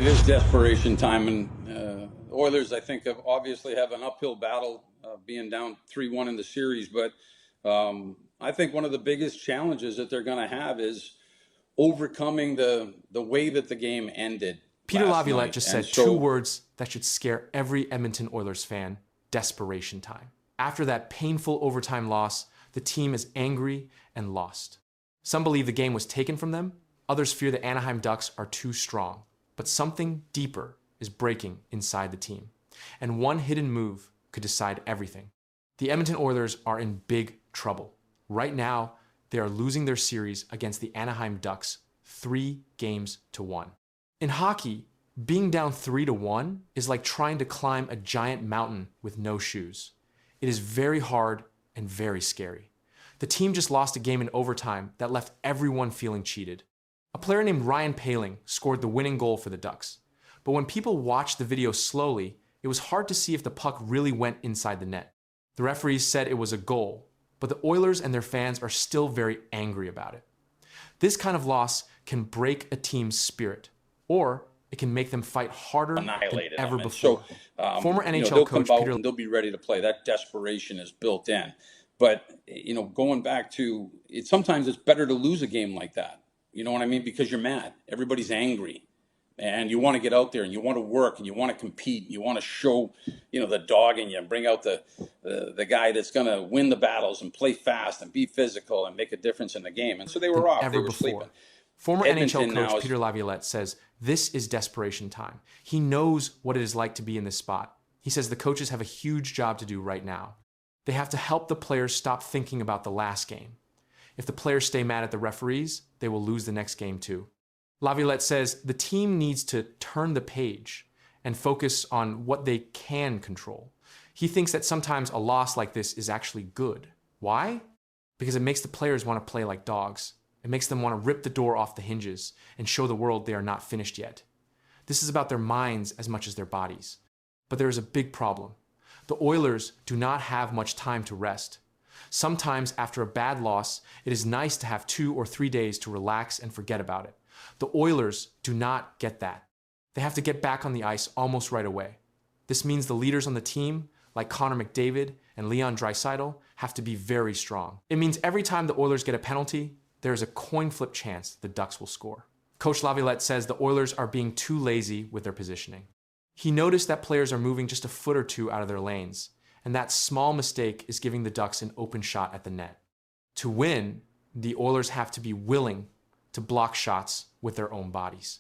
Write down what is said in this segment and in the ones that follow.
It is desperation time, and Oilers, I think, obviously have an uphill battle being down 3-1 in the series. But I think one of the biggest challenges that they're going to have is overcoming the way that the game ended. Peter Laviolette night. just And said so, two words that should scare every Edmonton Oilers fan: desperation time. After that painful overtime loss, the team is angry and lost. Some believe the game was taken from them. Others fear the Anaheim Ducks are too strong. But something deeper is breaking inside the team. And one hidden move could decide everything. The Edmonton Oilers are in big trouble. Right now, they are losing their series against the Anaheim Ducks 3-1. In hockey, being down 3-1 is like trying to climb a giant mountain with no shoes. It is very hard and very scary. The team just lost a game in overtime that left everyone feeling cheated. A player named Ryan Poehling scored the winning goal for the Ducks. But when people watched the video slowly, it was hard to see if the puck really went inside the net. The referees said it was a goal, but the Oilers and their fans are still very angry about it. This kind of loss can break a team's spirit, or it can make them fight harder than ever before. So, Former NHL they'll coach come out Peter and they'll be ready to play. That desperation is built in. But going back to it, sometimes it's better to lose a game like that. You know what I mean? Because you're mad. Everybody's angry. And you want to get out there and you want to work and you want to compete. And you want to show, the dog in you and bring out the guy that's going to win the battles and play fast and be physical and make a difference in the game. And so they were off. They were sleeping. Former Edmonton NHL coach Peter Laviolette says this is desperation time. He knows what it is like to be in this spot. He says the coaches have a huge job to do right now. They have to help the players stop thinking about the last game. If the players stay mad at the referees, they will lose the next game too. Laviolette says the team needs to turn the page and focus on what they can control. He thinks that sometimes a loss like this is actually good. Why? Because it makes the players want to play like dogs. It makes them want to rip the door off the hinges and show the world they are not finished yet. This is about their minds as much as their bodies. But there is a big problem. The Oilers do not have much time to rest. Sometimes after a bad loss, it is nice to have 2 or 3 days to relax and forget about it. The Oilers do not get that. They have to get back on the ice almost right away. This means the leaders on the team, like Connor McDavid and Leon Draisaitl, have to be very strong. It means every time the Oilers get a penalty, there is a coin flip chance the Ducks will score. Coach Laviolette says the Oilers are being too lazy with their positioning. He noticed that players are moving just a foot or two out of their lanes, and that small mistake is giving the Ducks an open shot at the net. To win, the Oilers have to be willing to block shots with their own bodies.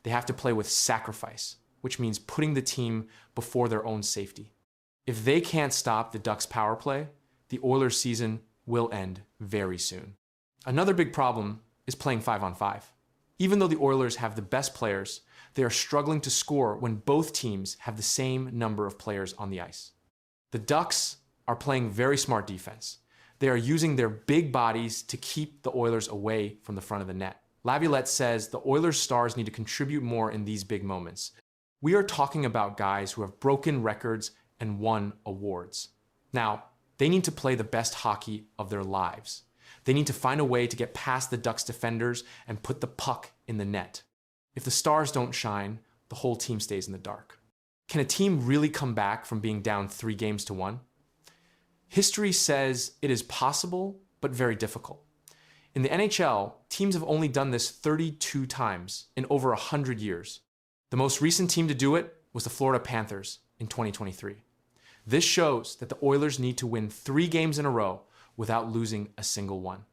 They have to play with sacrifice, which means putting the team before their own safety. If they can't stop the Ducks' power play, the Oilers' season will end very soon. Another big problem is playing 5-on-5. Even though the Oilers have the best players, they are struggling to score when both teams have the same number of players on the ice. The Ducks are playing very smart defense. They are using their big bodies to keep the Oilers away from the front of the net. Laviolette says the Oilers stars need to contribute more in these big moments. We are talking about guys who have broken records and won awards. Now, they need to play the best hockey of their lives. They need to find a way to get past the Ducks defenders and put the puck in the net. If the stars don't shine, the whole team stays in the dark. Can a team really come back from being down 3-1? History says it is possible, but very difficult. In the NHL, teams have only done this 32 times in over 100 years. The most recent team to do it was the Florida Panthers in 2023. This shows that the Oilers need to win 3 games in a row without losing a single one.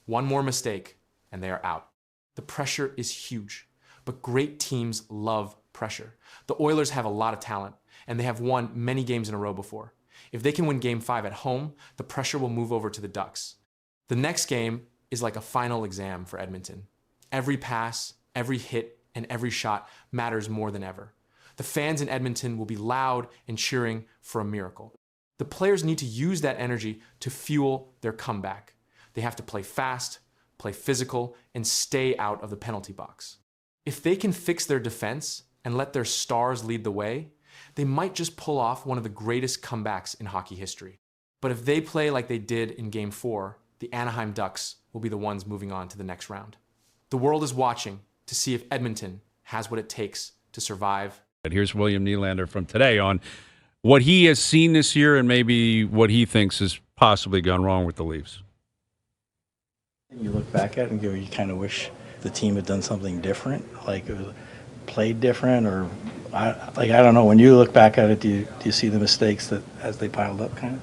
One more mistake, and they are out. The pressure is huge, but great teams love pressure. The Oilers have a lot of talent, and they have won many games in a row before. If they can win Game 5 at home, the pressure will move over to the Ducks. The next game is like a final exam for Edmonton. Every pass, every hit, and every shot matters more than ever. The fans in Edmonton will be loud and cheering for a miracle. The players need to use that energy to fuel their comeback. They have to play fast, play physical, and stay out of the penalty box. If they can fix their defense and let their stars lead the way, they might just pull off one of the greatest comebacks in hockey history. But if they play like they did in Game 4, the Anaheim Ducks will be the ones moving on to the next round. The world is watching to see if Edmonton has what it takes to survive. Here's William Nylander from today on what he has seen this year and maybe what he thinks has possibly gone wrong with the Leafs. You look back at it and go, you kind of wish the team had done something different, like it was played different, or I don't know. When you look back at it, do you see the mistakes that as they piled up, kind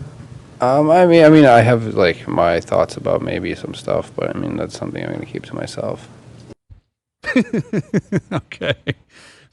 of? I mean, I have like my thoughts about maybe some stuff, but I mean that's something I'm going to keep to myself. Okay.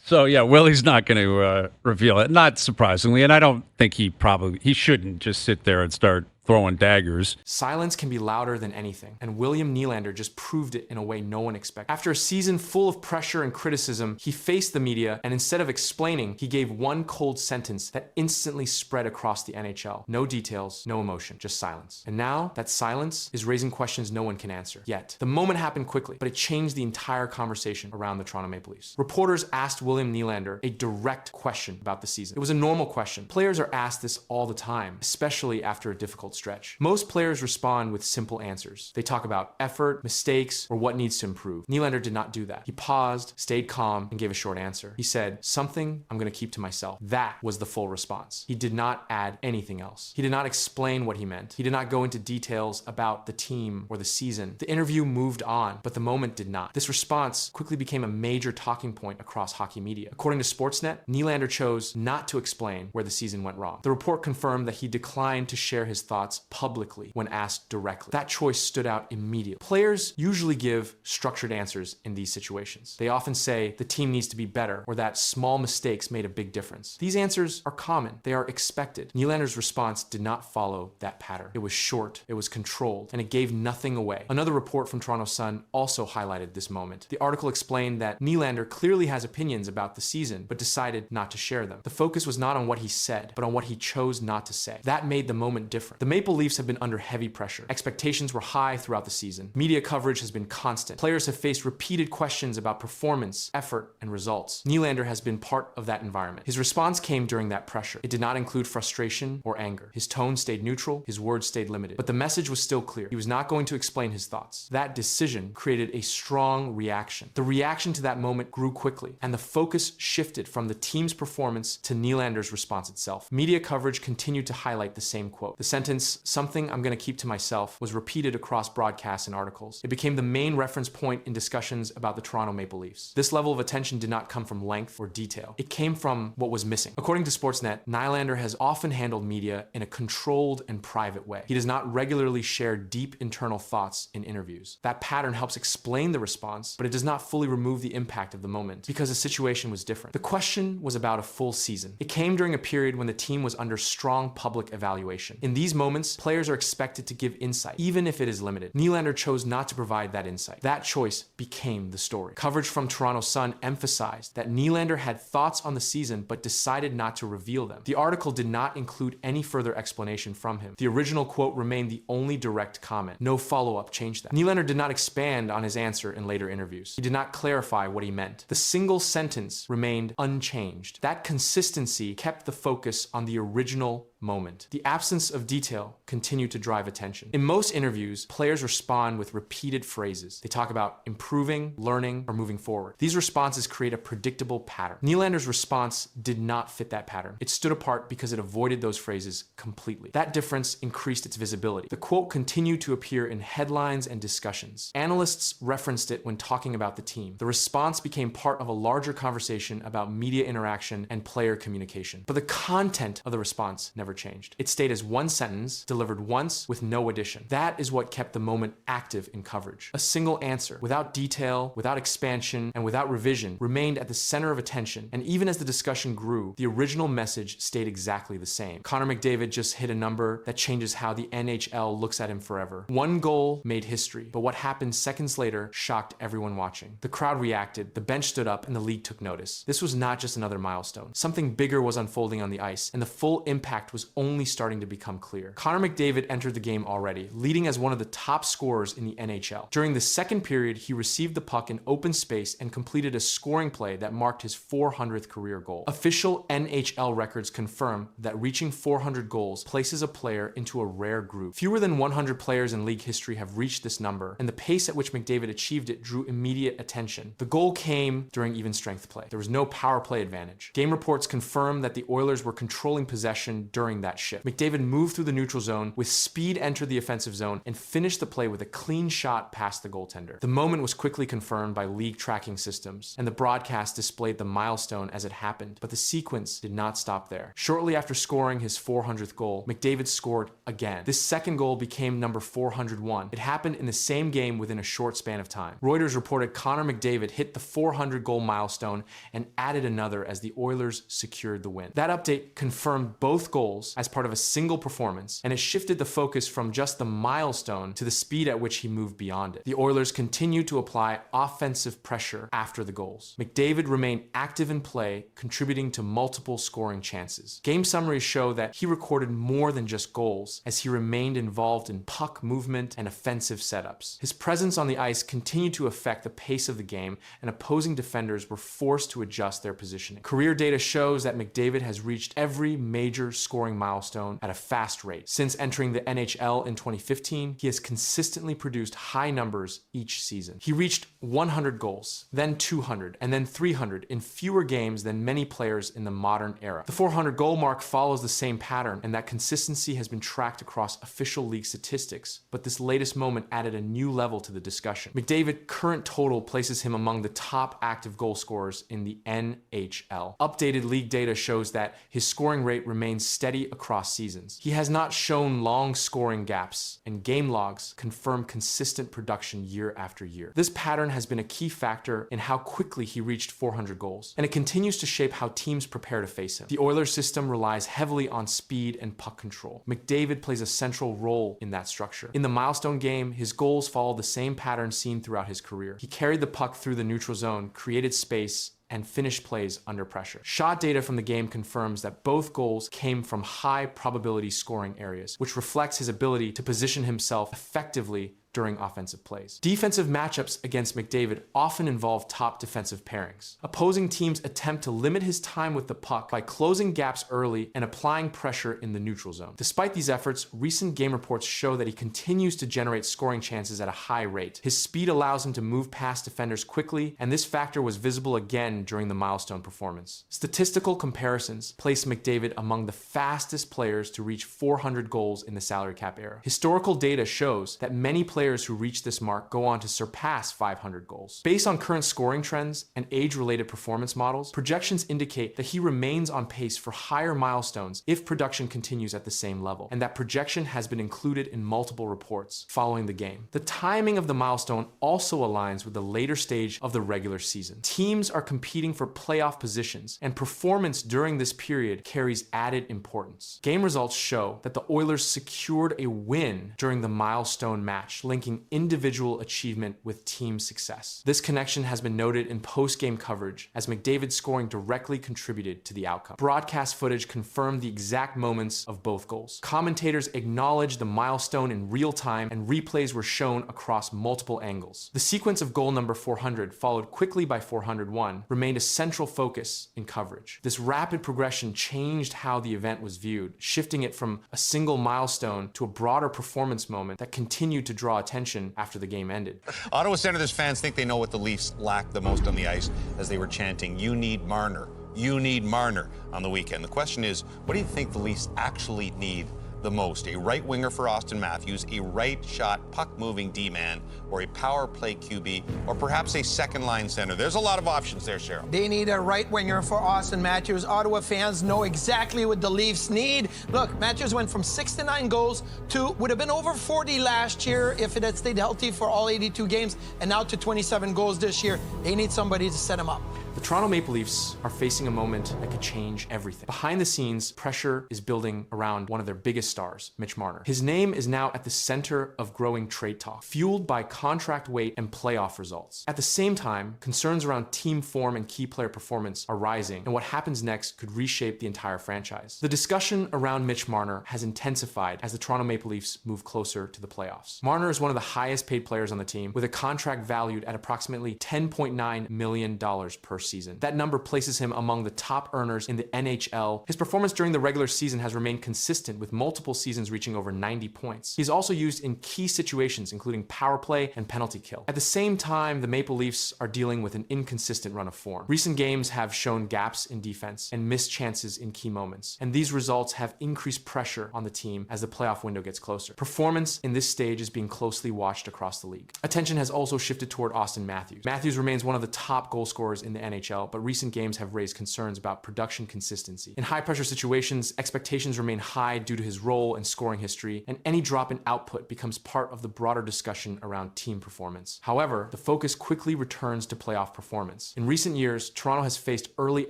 So, yeah, Willie's not going to reveal it, not surprisingly. And I don't think he shouldn't just sit there and start throwing daggers. Silence can be louder than anything, and William Nylander just proved it in a way no one expected. After a season full of pressure and criticism, he faced the media, and instead of explaining, he gave one cold sentence that instantly spread across the NHL. No details, no emotion, just silence. And now, that silence is raising questions no one can answer. Yet, the moment happened quickly, but it changed the entire conversation around the Toronto Maple Leafs. Reporters asked William Nylander a direct question about the season. It was a normal question. Players are asked this all the time, especially after a difficult stretch. Most players respond with simple answers. They talk about effort, mistakes, or what needs to improve. Nylander did not do that. He paused, stayed calm, and gave a short answer. He said, "Something I'm going to keep to myself." That was the full response. He did not add anything else. He did not explain what he meant. He did not go into details about the team or the season. The interview moved on, but the moment did not. This response quickly became a major talking point across hockey media. According to Sportsnet, Nylander chose not to explain where the season went wrong. The report confirmed that he declined to share his thoughts publicly when asked directly. That choice stood out immediately. Players usually give structured answers in these situations. They often say the team needs to be better or that small mistakes made a big difference. These answers are common. They are expected. Nylander's response did not follow that pattern. It was short, it was controlled, and it gave nothing away. Another report from Toronto Sun also highlighted this moment. The article explained that Nylander clearly has opinions about the season, but decided not to share them. The focus was not on what he said, but on what he chose not to say. That made the moment different. The Maple Leafs have been under heavy pressure. Expectations were high throughout the season. Media coverage has been constant. Players have faced repeated questions about performance, effort, and results. Nylander has been part of that environment. His response came during that pressure. It did not include frustration or anger. His tone stayed neutral. His words stayed limited. But the message was still clear. He was not going to explain his thoughts. That decision created a strong reaction. The reaction to that moment grew quickly, and the focus shifted from the team's performance to Nylander's response itself. Media coverage continued to highlight the same quote. The sentence, "Something I'm going to keep to myself," was repeated across broadcasts and articles. It became the main reference point in discussions about the Toronto Maple Leafs. This level of attention did not come from length or detail. It came from what was missing. According to Sportsnet, Nylander has often handled media in a controlled and private way. He does not regularly share deep internal thoughts in interviews. That pattern helps explain the response, but it does not fully remove the impact of the moment because the situation was different. The question was about a full season. It came during a period when the team was under strong public evaluation. In these moments, players are expected to give insight, even if it is limited. Nylander chose not to provide that insight. That choice became the story. Coverage from Toronto Sun emphasized that Nylander had thoughts on the season but decided not to reveal them. The article did not include any further explanation from him. The original quote remained the only direct comment. No follow-up changed that. Nylander did not expand on his answer in later interviews. He did not clarify what he meant. The single sentence remained unchanged. That consistency kept the focus on the original moment. The absence of detail continued to drive attention. In most interviews, players respond with repeated phrases. They talk about improving, learning, or moving forward. These responses create a predictable pattern. Nylander's response did not fit that pattern. It stood apart because it avoided those phrases completely. That difference increased its visibility. The quote continued to appear in headlines and discussions. Analysts referenced it when talking about the team. The response became part of a larger conversation about media interaction and player communication. But the content of the response never changed. It stayed as one sentence, delivered once with no addition. That is what kept the moment active in coverage. A single answer, without detail, without expansion, and without revision, remained at the center of attention, and even as the discussion grew, the original message stayed exactly the same. Connor McDavid just hit a number that changes how the NHL looks at him forever. One goal made history, but what happened seconds later shocked everyone watching. The crowd reacted, the bench stood up, and the league took notice. This was not just another milestone. Something bigger was unfolding on the ice, and the full impact was was only starting to become clear. Connor McDavid entered the game already, leading as one of the top scorers in the NHL. During the second period, he received the puck in open space and completed a scoring play that marked his 400th career goal. Official NHL records confirm that reaching 400 goals places a player into a rare group. Fewer than 100 players in league history have reached this number, and the pace at which McDavid achieved it drew immediate attention. The goal came during even strength play. There was no power play advantage. Game reports confirm that the Oilers were controlling possession during that shift. McDavid moved through the neutral zone, with speed entered the offensive zone, and finished the play with a clean shot past the goaltender. The moment was quickly confirmed by league tracking systems, and the broadcast displayed the milestone as it happened, but the sequence did not stop there. Shortly after scoring his 400th goal, McDavid scored again. This second goal became number 401. It happened in the same game within a short span of time. Reuters reported Connor McDavid hit the 400-goal milestone and added another as the Oilers secured the win. That update confirmed both goals as part of a single performance, and it shifted the focus from just the milestone to the speed at which he moved beyond it. The Oilers continued to apply offensive pressure after the goals. McDavid remained active in play, contributing to multiple scoring chances. Game summaries show that he recorded more than just goals, as he remained involved in puck movement and offensive setups. His presence on the ice continued to affect the pace of the game, and opposing defenders were forced to adjust their positioning. Career data shows that McDavid has reached every major scoring milestone at a fast rate. Since entering the NHL in 2015, he has consistently produced high numbers each season. He reached 100 goals, then 200, and then 300 in fewer games than many players in the modern era. The 400 goal mark follows the same pattern, and that consistency has been tracked across official league statistics, but this latest moment added a new level to the discussion. McDavid's current total places him among the top active goal scorers in the NHL. Updated league data shows that his scoring rate remains steady across seasons. He has not shown long scoring gaps, and game logs confirm consistent production year after year. This pattern has been a key factor in how quickly he reached 400 goals, and it continues to shape how teams prepare to face him. The Oilers system relies heavily on speed and puck control. McDavid plays a central role in that structure. In the milestone game, his goals follow the same pattern seen throughout his career. He carried the puck through the neutral zone, created space, and finished plays under pressure. Shot data from the game confirms that both goals came from high probability scoring areas, which reflects his ability to position himself effectively during offensive plays. Defensive matchups against McDavid often involve top defensive pairings. Opposing teams attempt to limit his time with the puck by closing gaps early and applying pressure in the neutral zone. Despite these efforts, recent game reports show that he continues to generate scoring chances at a high rate. His speed allows him to move past defenders quickly, and this factor was visible again during the milestone performance. Statistical comparisons place McDavid among the fastest players to reach 400 goals in the salary cap era. Historical data shows that many players who reach this mark go on to surpass 500 goals. Based on current scoring trends and age-related performance models, projections indicate that he remains on pace for higher milestones if production continues at the same level, and that projection has been included in multiple reports following the game. The timing of the milestone also aligns with the later stage of the regular season. Teams are competing for playoff positions, and performance during this period carries added importance. Game results show that the Oilers secured a win during the milestone match, linking individual achievement with team success. This connection has been noted in post-game coverage, as McDavid's scoring directly contributed to the outcome. Broadcast footage confirmed the exact moments of both goals. Commentators acknowledged the milestone in real time, and replays were shown across multiple angles. The sequence of goal number 400, followed quickly by 401, remained a central focus in coverage. This rapid progression changed how the event was viewed, shifting it from a single milestone to a broader performance moment that continued to draw attention after the game ended. Ottawa Senators fans think they know what the Leafs lacked the most on the ice as they were chanting, "You need Marner. You need Marner," on the weekend. The question is, what do you think the Leafs actually need the most? A right winger for Austin Matthews, a right shot puck-moving D-man, or a power play QB, or perhaps a second-line center? There's a lot of options there, Cheryl. They need a right winger for Austin Matthews. Ottawa fans know exactly what the Leafs need. Look, Matthews went from 69 goals to would have been over 40 last year if it had stayed healthy for all 82 games, and now to 27 goals this year. They need somebody to set him up. The Toronto Maple Leafs are facing a moment that could change everything. Behind the scenes, pressure is building around one of their biggest stars, Mitch Marner. His name is now at the center of growing trade talk, fueled by contract weight and playoff results. At the same time, concerns around team form and key player performance are rising, and what happens next could reshape the entire franchise. The discussion around Mitch Marner has intensified as the Toronto Maple Leafs move closer to the playoffs. Marner is one of the highest paid players on the team, with a contract valued at approximately $10.9 million per season. That number places him among the top earners in the NHL. His performance during the regular season has remained consistent, with multiple seasons reaching over 90 points. He's also used in key situations, including power play and penalty kill. At the same time, the Maple Leafs are dealing with an inconsistent run of form. Recent games have shown gaps in defense and missed chances in key moments, and these results have increased pressure on the team as the playoff window gets closer. Performance in this stage is being closely watched across the league. Attention has also shifted toward Austin Matthews. Matthews remains one of the top goal scorers in the NHL, but recent games have raised concerns about production consistency. In high-pressure situations, expectations remain high due to his role and scoring history, and any drop in output becomes part of the broader discussion around team performance. However, the focus quickly returns to playoff performance. In recent years, Toronto has faced early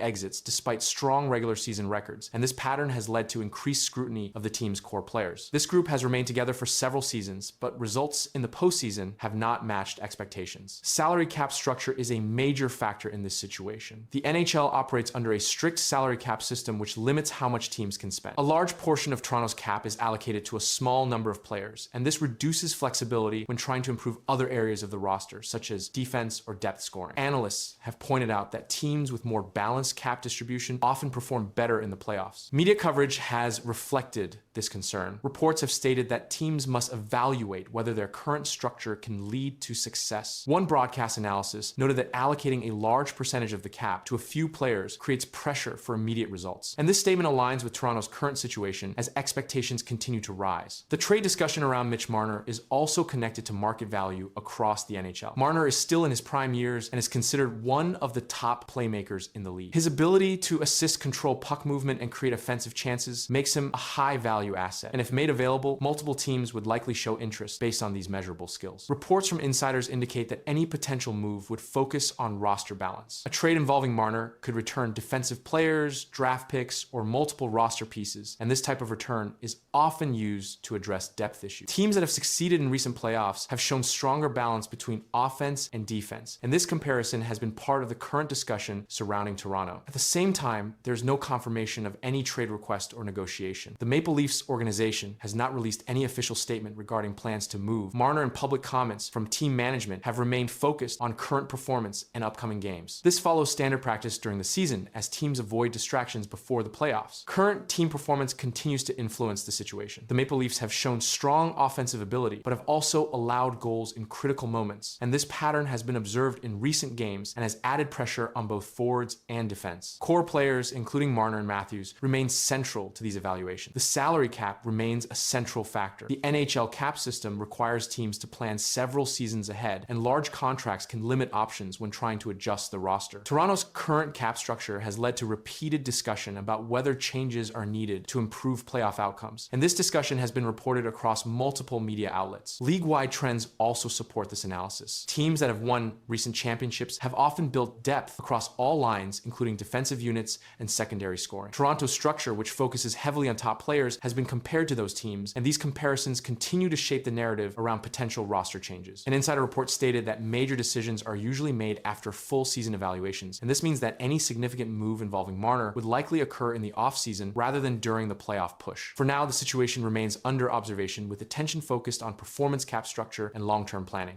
exits despite strong regular season records, and this pattern has led to increased scrutiny of the team's core players. This group has remained together for several seasons, but results in the postseason have not matched expectations. Salary cap structure is a major factor in this situation. The NHL operates under a strict salary cap system which limits how much teams can spend. A large portion of Toronto's cap is allocated to a small number of players, and this reduces flexibility when trying to improve other areas of the roster, such as defense or depth scoring. Analysts have pointed out that teams with more balanced cap distribution often perform better in the playoffs. Media coverage has reflected this concern. Reports have stated that teams must evaluate whether their current structure can lead to success. One broadcast analysis noted that allocating a large percentage of the cap to a few players creates pressure for immediate results. And this statement aligns with Toronto's current situation as expectations continue to rise. The trade discussion around Mitch Marner is also connected to market value across the NHL. Marner is still in his prime years and is considered one of the top playmakers in the league. His ability to assist, control puck movement, and create offensive chances makes him a high value asset. And if made available, multiple teams would likely show interest based on these measurable skills. Reports from insiders indicate that any potential move would focus on roster balance. A trade involving Marner could return defensive players, draft picks, or multiple roster pieces, and this type of return is often used to address depth issues. Teams that have succeeded in recent playoffs have shown stronger balance between offense and defense, and this comparison has been part of the current discussion surrounding Toronto. At the same time, there's no confirmation of any trade request or negotiation. The Maple Leafs organization has not released any official statement regarding plans to move Marner, and public comments from team management have remained focused on current performance and upcoming games. This follows standard practice during the season as teams avoid distractions before the playoffs. Current team performance continues to influence the situation. The Maple Leafs have shown strong offensive ability, but have also allowed goals in critical moments, and this pattern has been observed in recent games and has added pressure on both forwards and defense. Core players, including Marner and Matthews, remain central to these evaluations. The salary cap remains a central factor. The NHL cap system requires teams to plan several seasons ahead, and large contracts can limit options when trying to adjust the roster. Toronto's current cap structure has led to repeated discussion about whether changes are needed to improve playoff outcomes, and this discussion has been reported across multiple media outlets. League-wide trends also support this analysis. Teams that have won recent championships have often built depth across all lines, including defensive units and secondary scoring. Toronto's structure, which focuses heavily on top players, has been compared to those teams, and these comparisons continue to shape the narrative around potential roster changes. An insider report stated that major decisions are usually made after full season evaluations, and this means that any significant move involving Marner would likely occur in the offseason rather than during the playoff push. For now, the situation remains under observation, with attention focused on performance cap structure and long-term planning.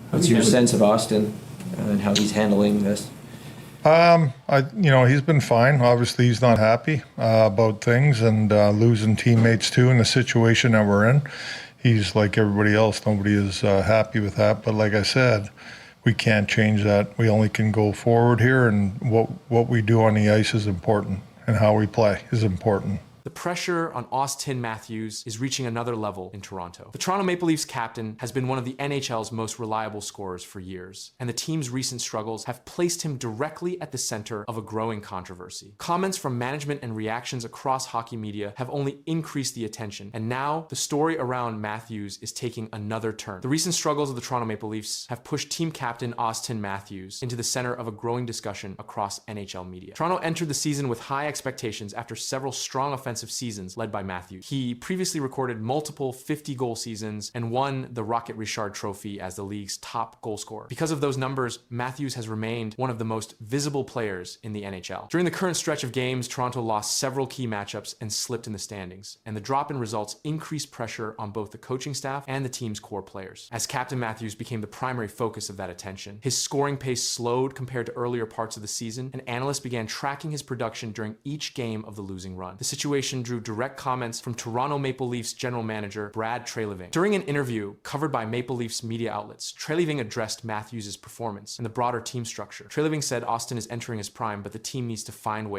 What's your sense of Austin and how he's handling this? He's been fine. Obviously, he's not happy about things and losing teammates too in the situation that we're in. He's like everybody else. Nobody is happy with that. But like I said, we can't change that. We only can go forward here, and what we do on the ice is important, and how we play is important. The pressure on Austin Matthews is reaching another level in Toronto. The Toronto Maple Leafs captain has been one of the NHL's most reliable scorers for years, and the team's recent struggles have placed him directly at the center of a growing controversy. Comments from management and reactions across hockey media have only increased the attention, and now the story around Matthews is taking another turn. The recent struggles of the Toronto Maple Leafs have pushed team captain Austin Matthews into the center of a growing discussion across NHL media. Toronto entered the season with high expectations after several strong offensive seasons led by Matthews. He previously recorded multiple 50-goal seasons and won the Rocket Richard Trophy as the league's top goal scorer. Because of those numbers, Matthews has remained one of the most visible players in the NHL. During the current stretch of games, Toronto lost several key matchups and slipped in the standings, and the drop in results increased pressure on both the coaching staff and the team's core players. As Captain Matthews became the primary focus of that attention, his scoring pace slowed compared to earlier parts of the season, and analysts began tracking his production during each game of the losing run. The situation drew direct comments from Toronto Maple Leafs general manager Brad Treliving. During an interview covered by Maple Leafs media outlets, Treliving addressed Matthews' performance and the broader team structure. Treliving said Austin is entering his prime, but the team needs to find ways